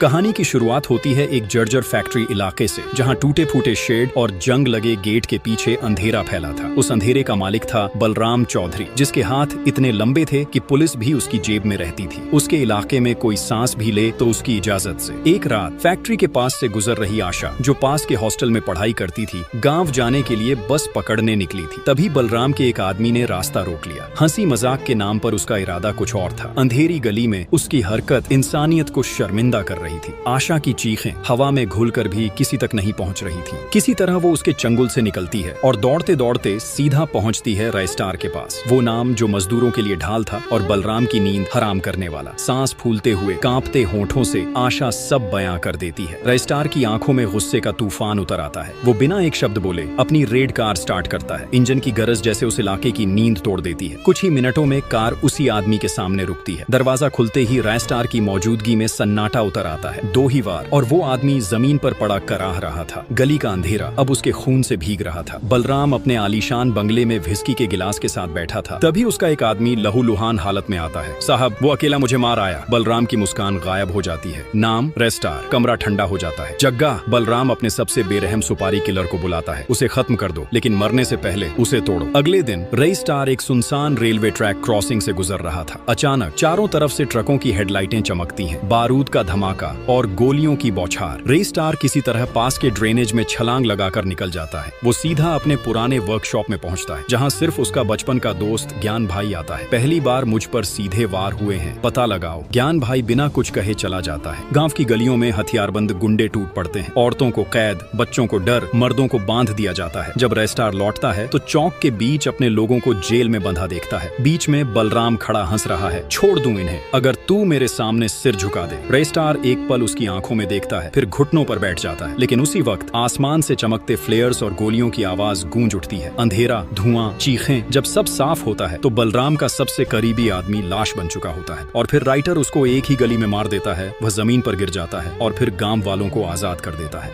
कहानी की शुरुआत होती है एक जर्जर फैक्ट्री इलाके से, जहां टूटे फूटे शेड और जंग लगे गेट के पीछे अंधेरा फैला था। उस अंधेरे का मालिक था बलराम चौधरी, जिसके हाथ इतने लंबे थे कि पुलिस भी उसकी जेब में रहती थी। उसके इलाके में कोई सांस भी ले तो उसकी इजाजत से। एक रात फैक्ट्री के पास से गुजर रही आशा, जो पास के हॉस्टल में पढ़ाई करती थी, गांव जाने के लिए बस पकड़ने निकली थी। तभी बलराम के एक आदमी ने रास्ता रोक लिया। हंसी मजाक के नाम पर उसका इरादा कुछ और था। अंधेरी गली में उसकी हरकत इंसानियत को शर्मिंदा कर रही थी। आशा की चीखें हवा में घुलकर भी किसी तक नहीं पहुंच रही थी। किसी तरह वो उसके चंगुल से निकलती है और दौड़ते दौड़ते सीधा पहुंचती है रजिस्ट्रार के पास। वो नाम जो मजदूरों के लिए ढाल था और बलराम की नींद हराम करने वाला। सांस फूलते हुए कांपते होठों से आशा सब बयां कर देती है। रजिस्ट्रार की आंखों में गुस्से का तूफान उतर आता है। वो बिना एक शब्द बोले अपनी रेड कार स्टार्ट करता है। इंजन की गरज जैसे उस इलाके की नींद तोड़ देती है। कुछ ही मिनटों में कार उसी आदमी के सामने रुकती है। दरवाजा खुलते ही रजिस्ट्रार की मौजूदगी में सन्नाटा उतर आता है। दो ही बार, और वो आदमी जमीन पर पड़ा कराह रहा था। गली का अंधेरा अब उसके खून से भीग रहा था। बलराम अपने आलीशान बंगले में व्हिस्की के गिलास के साथ बैठा था। तभी उसका एक आदमी लहूलुहान हालत में आता है। साहब, वो अकेला मुझे मार आया। बलराम की मुस्कान गायब हो जाती है। नाम रजिस्ट्रार। कमरा ठंडा हो जाता है। जग्गा, बलराम अपने सबसे बेरहम सुपारी किलर को बुलाता है। उसे खत्म कर दो, लेकिन मरने से पहले उसे तोड़ो। अगले दिन रजिस्ट्रार एक सुनसान रेलवे ट्रैक क्रॉसिंग से गुजर रहा था। अचानक चारों तरफ से ट्रकों की हेडलाइटें चमकती हैं। बारूद का धमाका और गोलियों की बौछार। रजिस्ट्रार किसी तरह पास के ड्रेनेज में छलांग लगाकर निकल जाता है। वो सीधा अपने पुराने वर्कशॉप में पहुंचता है, जहां सिर्फ उसका बचपन का दोस्त ज्ञान भाई आता है। पहली बार मुझ पर सीधे वार हुए हैं, पता लगाओ। ज्ञान भाई बिना कुछ कहे चला जाता है। गांव की गलियों में हथियारबंद गुंडे टूट पड़ते हैं। औरतों को कैद, बच्चों को डर, मर्दों को बांध दिया जाता है। जब रजिस्ट्रार लौटता है तो चौक के बीच अपने लोगों को जेल में बंधा देखता है। बीच में बलराम खड़ा हंस रहा है। छोड़ दूं इन्हें अगर तू मेरे सामने सिर झुका दे। रजिस्ट्रार एक पल उसकी आंखों में देखता है, फिर घुटनों पर बैठ जाता है। लेकिन उसी वक्त आसमान से चमकते फ्लेयर्स और गोलियों की आवाज गूंज उठती है। अंधेरा, धुआं, चीखें। जब सब साफ होता है तो बलराम का सबसे करीबी आदमी लाश बन चुका होता है। और फिर राइटर उसको एक ही गली में मार देता है। वह जमीन पर गिर जाता है और फिर गांव वालों को आजाद कर देता है।